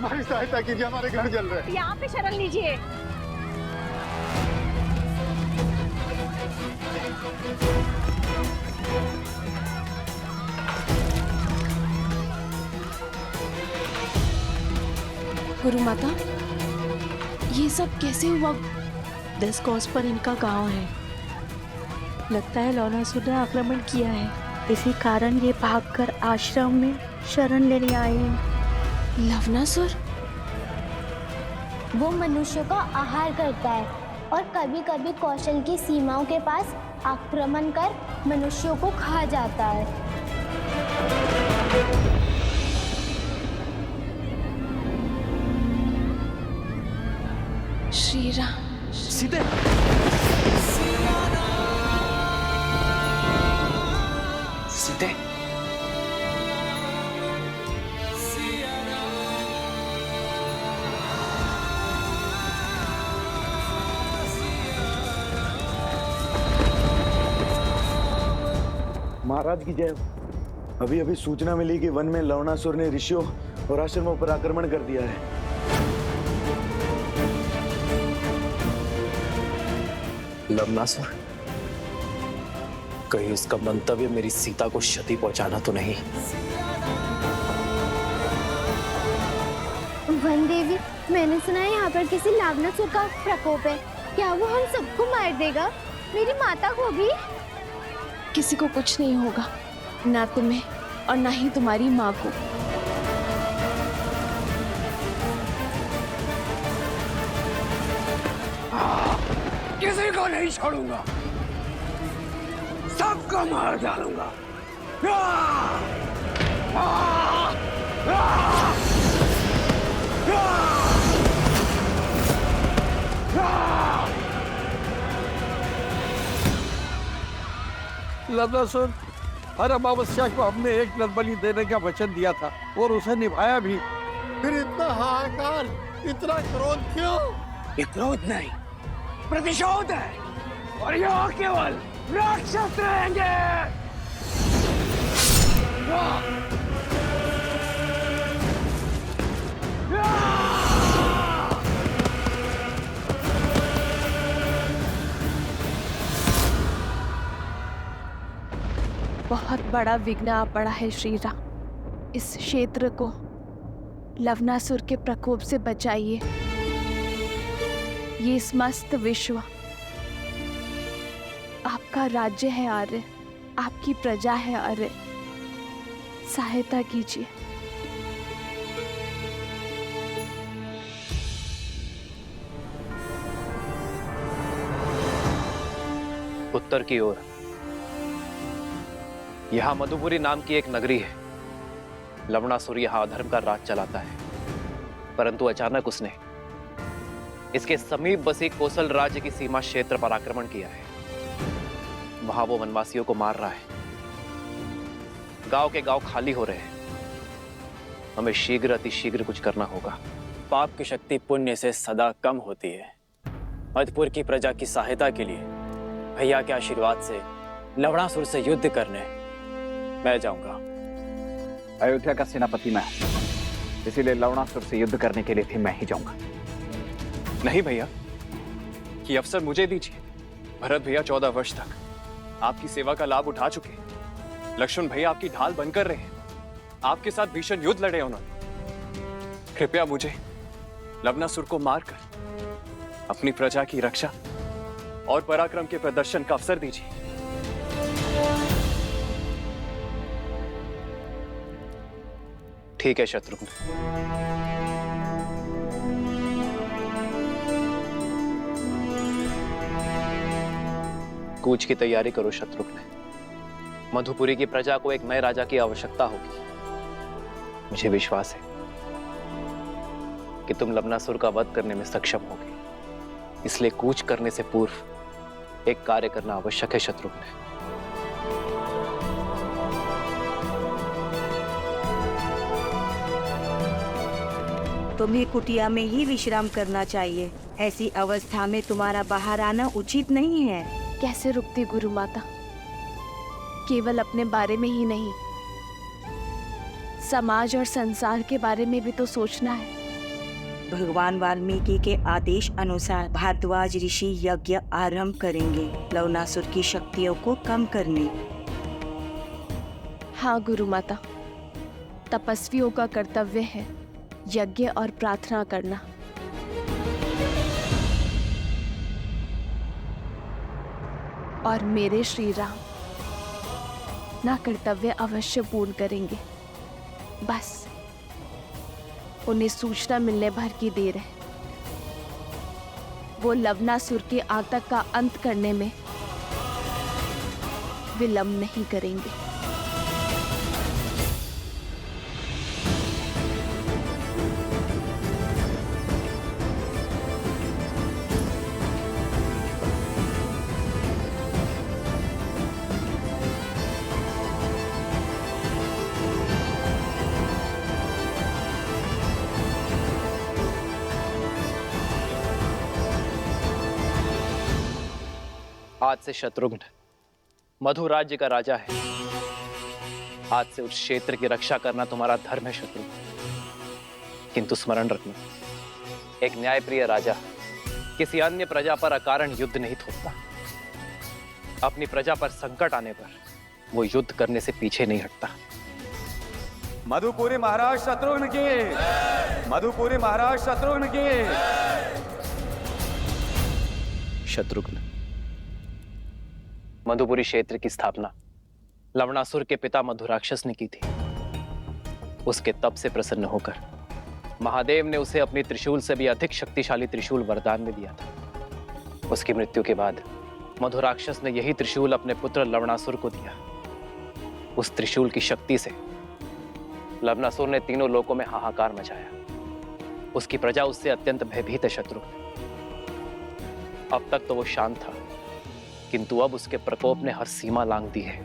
हमारी सहायता कीजिए, हमारे घर जल रहे हैं। यहाँ पे शरण लीजिए। गुरु माता, ये सब कैसे हुआ? 10 कोस पर इनका गांव है। लगता है लवणासुर ने आक्रमण किया है। इसी कारण ये भागकर आश्रम में शरण लेने आए हैं। लवणासुर? वो मनुष्यों का आहार करता है और कभी कभी कौशल की सीमाओं के पास आक्रमण कर मनुष्यों को खा जाता है। श्री राम। सीते। सीते। महाराज की जय। अभी अभी सूचना मिली कि वन में लवणासुर ने ऋषियों और आश्रमों पर आक्रमण कर दिया है। लवणासुर? कहीं उसका मंतव्य मेरी सीता को क्षति पहुंचाना तो नहीं? वन देवी, मैंने सुना है यहाँ पर किसी लवणासुर का प्रकोप है। क्या वो हम सबको मार देगा? मेरी माता को भी? किसी को कुछ नहीं होगा, ना तुम्हें और ना ही तुम्हारी माँ को। किसी को नहीं छोड़ूंगा, सबको मार डालूंगा। लवणासुर, हर अमावस्या को हमने एक नरबलि देने का वचन दिया था और उसे निभाया भी। फिर इतना हाहाकार, इतना क्रोध क्यों? ये क्रोध नहीं, प्रतिशोध है। और यहाँ केवल राक्षस रहेंगे। बहुत बड़ा विघ्न आ पड़ा है श्री राम। इस क्षेत्र को लवणासुर के प्रकोप से बचाइए। ये समस्त विश्व आपका राज्य है आर्य, आपकी प्रजा है आर्य। सहायता कीजिए। उत्तर की ओर यहां मधुपुरी नाम की एक नगरी है। लवणासुर यहां अधर्म का राज चलाता है, परंतु अचानक उसने इसके समीप बसी कोसल राज्य की सीमा क्षेत्र पर आक्रमण किया है। वहां वो वनवासियों को मार रहा है। गांव के गांव खाली हो रहे हैं। हमें शीघ्र अतिशीघ्र कुछ करना होगा। पाप की शक्ति पुण्य से सदा कम होती है। मधुपुर की प्रजा की सहायता के लिए भैया के आशीर्वाद से लवणासुर से युद्ध करने मैं जाऊंगा। अयोध्या का सेनापति मैं, इसीलिए लवणासुर से युद्ध करने के लिए भी मैं ही जाऊंगा। नहीं भैया, ये अवसर मुझे दीजिए। भरत भैया 14 वर्ष तक आपकी सेवा का लाभ उठा चुके हैं। लक्ष्मण भैया आपकी ढाल बनकर रहे हैं। आपके साथ भीषण युद्ध लड़े उन्होंने। कृपया मुझे लवणासुर को मारकर अपनी प्रजा की रक्षा और पराक्रम के प्रदर्शन का अवसर दीजिए। ठीक है शत्रुघ्न। कूच की तैयारी करो शत्रुघ्न। मधुपुरी की प्रजा को एक नए राजा की आवश्यकता होगी। मुझे विश्वास है कि तुम लवणासुर का वध करने में सक्षम होगे। इसलिए कूच करने से पूर्व एक कार्य करना आवश्यक है शत्रुघ्न। तुम्हें कुटिया में ही विश्राम करना चाहिए। ऐसी अवस्था में तुम्हारा बाहर आना उचित नहीं है। कैसे रुकती गुरु माता? केवल अपने बारे में ही नहीं, समाज और संसार के बारे में भी तो सोचना है। भगवान वाल्मीकि के आदेश अनुसार भारद्वाज ऋषि यज्ञ आरंभ करेंगे लवणासुर की शक्तियों को कम करने। हाँ गुरु माता, तपस्वियों का कर्तव्य है यज्ञ और प्रार्थना करना। और मेरे श्री राम ना कर्तव्य अवश्य पूर्ण करेंगे। बस उन्हें सूचना मिलने भर की देर है। वो लवणासुर के आतंक का अंत करने में विलंब नहीं करेंगे। आज से शत्रुघ्न मधु राज्य का राजा है। आज से उस क्षेत्र की रक्षा करना तुम्हारा धर्म है शत्रुघ्न। किंतु स्मरण रखना, एक न्यायप्रिय राजा किसी अन्य प्रजा पर अकारण युद्ध नहीं थोपता। अपनी प्रजा पर संकट आने पर वो युद्ध करने से पीछे नहीं हटता। मधुपुरी महाराज शत्रुघ्न की, मधुपुरी महाराज शत्रुघ्न की। शत्रुघ्न, मधुपुरी क्षेत्र की स्थापना लवणासुर के पिता मधुराक्षस ने की थी। उसके तप से प्रसन्न होकर महादेव ने उसे अपनी त्रिशूल से भी अधिक शक्तिशाली त्रिशूल वरदान में दिया था। उसकी मृत्यु के बाद मधुराक्षस ने यही त्रिशूल अपने पुत्र लवणासुर को दिया। उस त्रिशूल की शक्ति से लवणासुर ने तीनों लोकों में हाहाकार मचाया। उसकी प्रजा उससे अत्यंत भयभीत है शत्रुघ्न। अब तक तो वो शांत था, किंतु अब उसके प्रकोप ने हर सीमा लांघ दी है।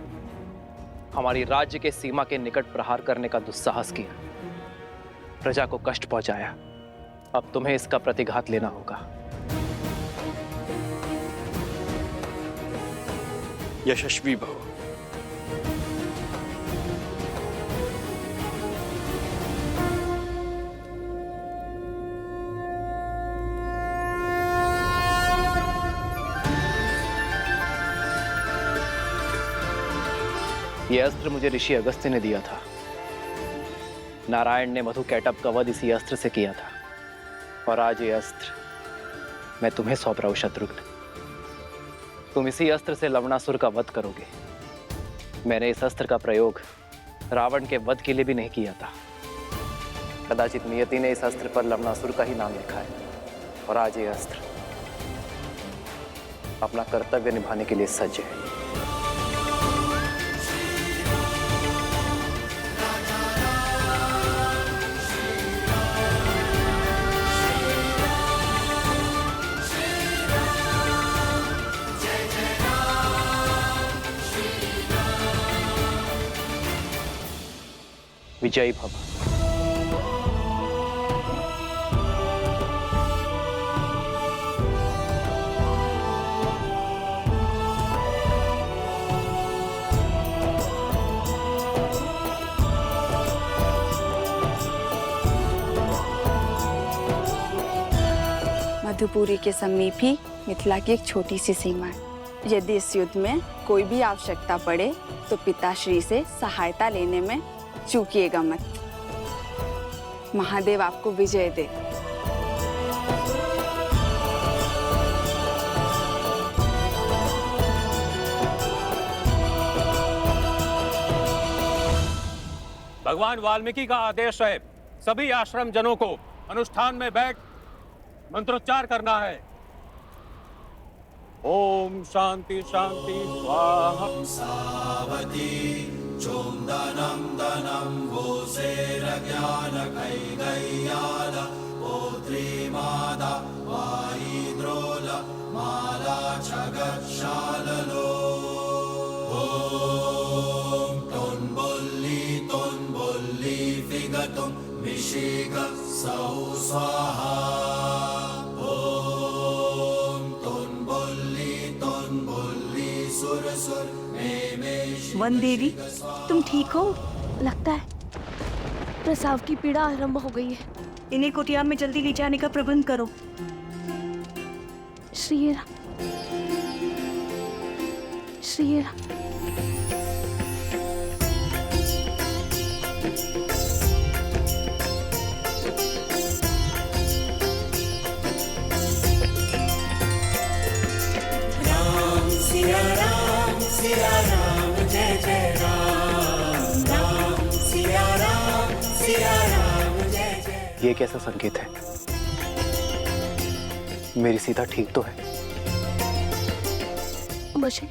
हमारी राज्य के सीमा के निकट प्रहार करने का दुस्साहस किया, प्रजा को कष्ट पहुंचाया। अब तुम्हें इसका प्रतिघात लेना होगा। यशस्वी भव। यह अस्त्र मुझे ऋषि अगस्त्य ने दिया था। नारायण ने मधु कैटभ का वध इसी अस्त्र से किया था, और आज ये अस्त्र मैं तुम्हें सौंप रहा हूं शत्रुघ्न। तुम इसी अस्त्र से लवणासुर का वध करोगे। मैंने इस अस्त्र का प्रयोग रावण के वध के लिए भी नहीं किया था। कदाचित नियति ने इस अस्त्र पर लवणासुर का ही नाम लिखा है, और आज ये अस्त्र अपना कर्तव्य निभाने के लिए सज्ज है। विजयी भव। मधुपुरी के समीप ही मिथिला की एक छोटी सी सीमा है। यदि इस युद्ध में कोई भी आवश्यकता पड़े तो पिताश्री से सहायता लेने में चूकिएगा मत। महादेव आपको विजय दे। भगवान वाल्मीकि का आदेश है, सभी आश्रम जनों को अनुष्ठान में बैठ मंत्रोच्चार करना है। ओम शांति शांति स्वाहा। सावती चोंदनम दनम वोसेरज्ञान कैगय्याल पोत्री मादा वाईद्रोल माला छगशाललो। ओम तोन्बुल्ली फिगतुम मिशिग सौ स्वाहा। ओम तोन्बुल्ली सुर सुर वन देवी, तुम ठीक हो? लगता है प्रसव की पीड़ा आरंभ हो गई है। इन्हें कुटिया में जल्दी ले जाने का प्रबंध करो। श्री राम, श्री राम। सिया राम जय जय राम, राम सिया राम जय जय। ये कैसा संकेत है? मेरी सीता ठीक तो है? मुझे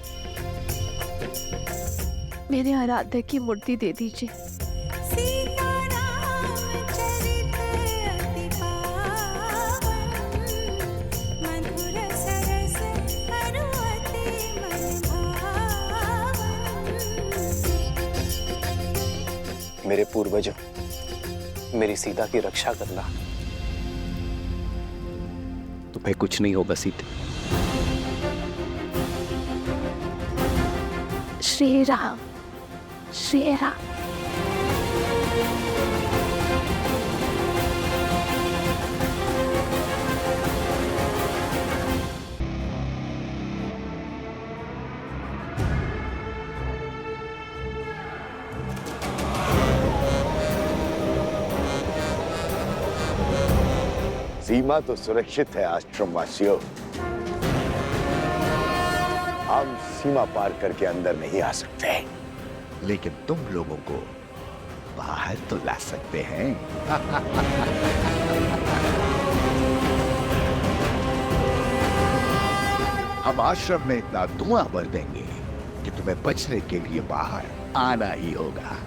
मेरे आराध्य की मूर्ति दे दीजिए। मेरे पूर्वजों, मेरी सीता की रक्षा करना। तुम्हें कुछ नहीं होगा सीते। श्री राम, श्री राम। सीमा तो सुरक्षित है आश्रम वासियों। हम सीमा पार करके अंदर नहीं आ सकते, लेकिन तुम लोगों को बाहर तो ला सकते हैं। हम आश्रम में इतना धुआं भर देंगे कि तुम्हें बचने के लिए बाहर आना ही होगा।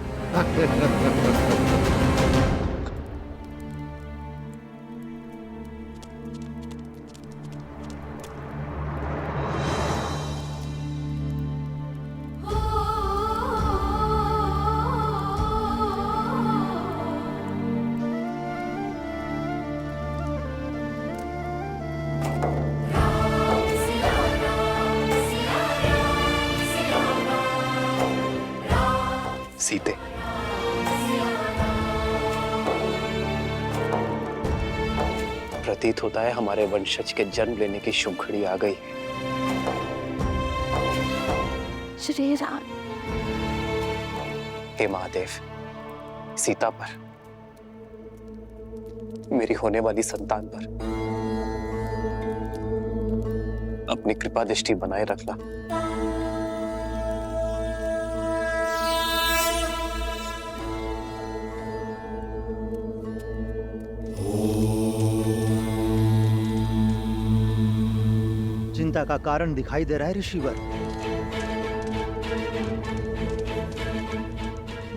सीते, प्रतीत होता है हमारे वंशज के जन्म लेने की शुभ घड़ी आ गई। श्री राम। हे महादेव, सीता पर, मेरी होने वाली संतान पर अपनी कृपा दृष्टि बनाए रखना। चिंता का कारण दिखाई दे रहा है ऋषिवर।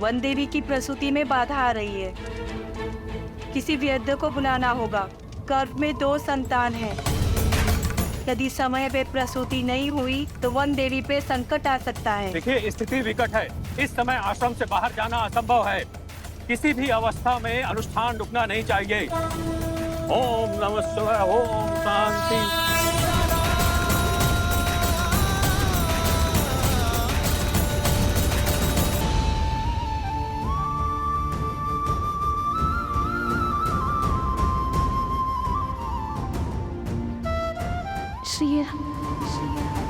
वन देवी की प्रसूति में बाधा आ रही है। किसी वैद्य को बुलाना होगा। गर्भ में 2 संतान हैं। यदि समय पे प्रसूति नहीं हुई तो वन देवी पे संकट आ सकता है। देखिए, स्थिति विकट है। इस समय आश्रम से बाहर जाना असंभव है। किसी भी अवस्था में अनुष्ठान रुकना नहीं चाहिए। ओम नमः शिवाय। ओम शांति। श्री राम, श्री राम।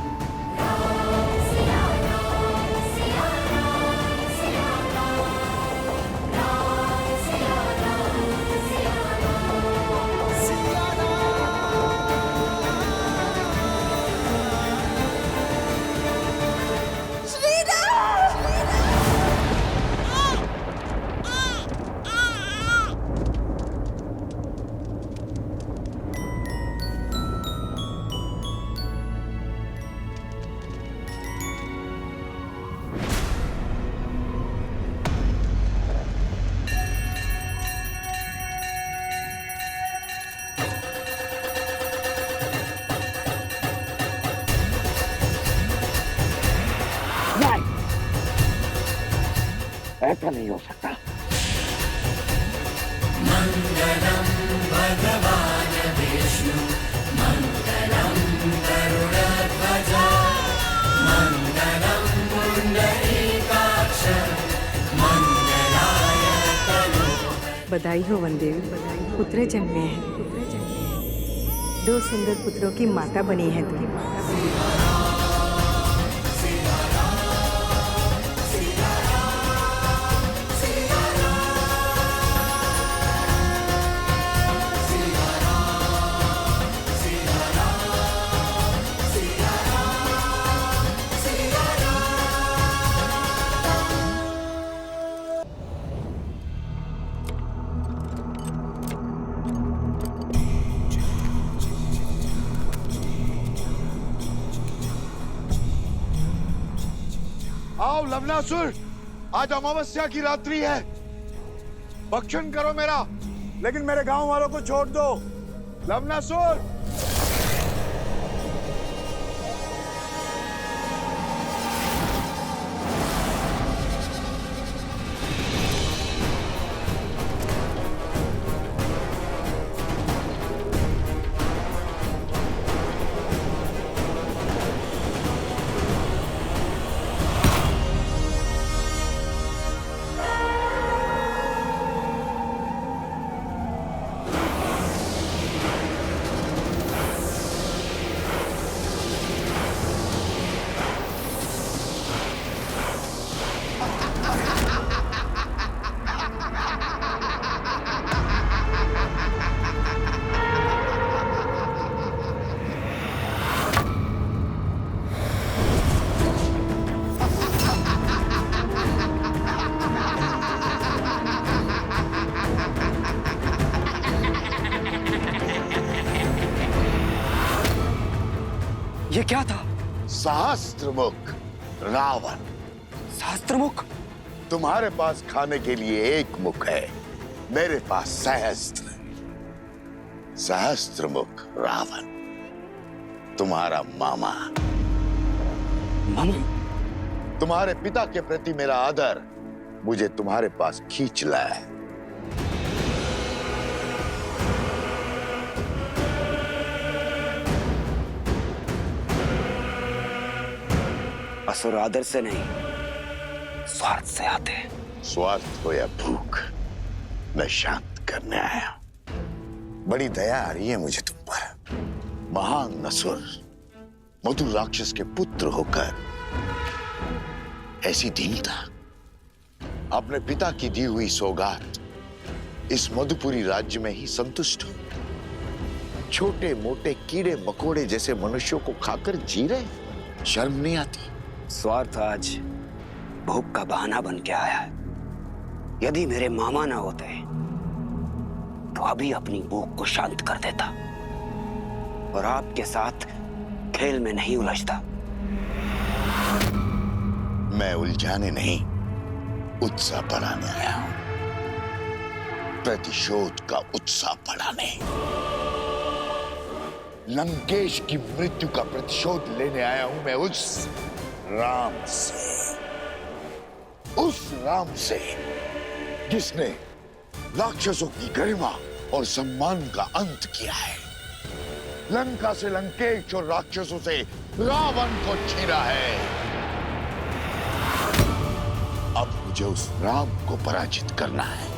ऐसा नहीं हो सकता। मंगलम भगवान विष्णु, मंगलम गरुड़ध्वजा, मंगलम पुंडरीकाक्ष, मंगलाय तनोहर। बधाई हो वन देवी, पुत्र जन्मे हैं। 2 सुंदर पुत्रों की माता बनी है तुम। आओ लवनासुर, आज अमावस्या की रात्रि है, भक्षण करो मेरा, लेकिन मेरे गांव वालों को छोड़ दो। लवनासुर, ये क्या था? सहस्त्रमुख रावण। सहस्त्रमुख? तुम्हारे पास खाने के लिए एक मुख है, मेरे पास सहस्त्र। सहस्त्रमुख रावण तुम्हारा मामा। मामा? तुम्हारे पिता के प्रति मेरा आदर मुझे तुम्हारे पास खींच लाया है। असुर आदर से नहीं, स्वार्थ से आते हैं। स्वार्थ हो या भूख, मैं शांत करने आया। बड़ी दया आ रही है मुझे तुम पर। महान असुर, मधुर राक्षस के पुत्र होकर ऐसी दीनता। अपने पिता की दी हुई सौगात इस मधुपुरी राज्य में ही संतुष्ट हो। छोटे मोटे कीड़े मकोड़े जैसे मनुष्यों को खाकर जी रहे, शर्म नहीं आती? स्वार्थ आज भूख का बहाना बन के आया है। यदि मेरे मामा ना होते तो अभी अपनी भूख को शांत कर देता और आपके साथ खेल में नहीं उलझता। मैं उलझाने नहीं, उत्साह बढ़ाने आया हूं। प्रतिशोध का उत्साह बढ़ाने। लंकेश की मृत्यु का प्रतिशोध लेने आया हूं मैं उस राम से, उस राम से जिसने राक्षसों की गरिमा और सम्मान का अंत किया है। लंका से लंकेश और राक्षसों से रावण को छीना है। अब मुझे उस राम को पराजित करना है।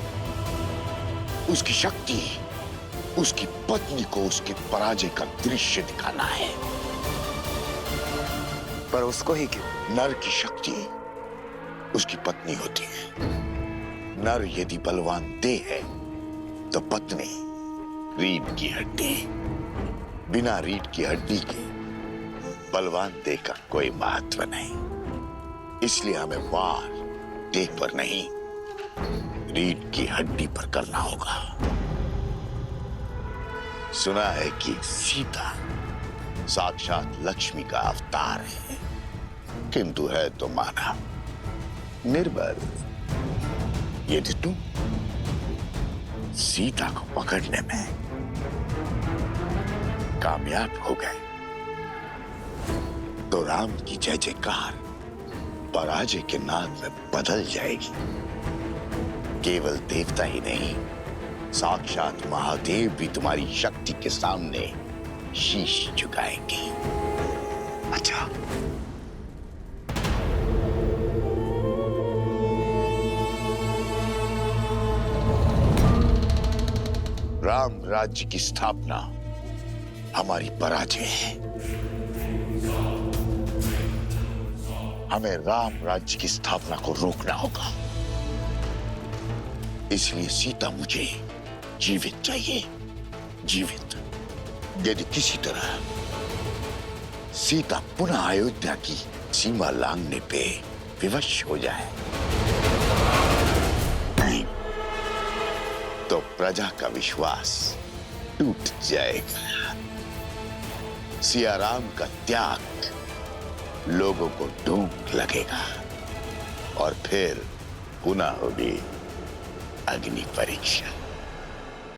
उसकी शक्ति, उसकी पत्नी को उसकी पराजय का दृश्य दिखाना है। पर उसको ही क्यों? नर की शक्ति उसकी पत्नी होती है। नर यदि बलवान देह है तो पत्नी रीढ़ की हड्डी। बिना रीढ़ की हड्डी के बलवान देह का कोई महत्व नहीं। इसलिए हमें वार देह पर नहीं, रीढ़ की हड्डी पर करना होगा। सुना है कि सीता साक्षात लक्ष्मी का अवतार है, किंतु है तो मानव, निर्बल। यदि तुम सीता को पकड़ने में कामयाब हो गए तो राम की जय जयकार पराजय के नाद में बदल जाएगी। केवल देवता ही नहीं, साक्षात महादेव भी तुम्हारी शक्ति के सामने शीश झुकाएंगे। अच्छा, राम राज्य की स्थापना हमारी पराजय है। हमें राम राज्य की स्थापना को रोकना होगा। इसलिए सीता मुझे जीवित चाहिए, जीवित। यदि किसी तरह सीता पुनः अयोध्या की सीमा लांघने पे विवश हो जाए, नहीं तो प्रजा का विश्वास टूट जाएगा। सियाराम का त्याग लोगों को ढूंढ लगेगा और फिर पुनः होगी अग्नि परीक्षा।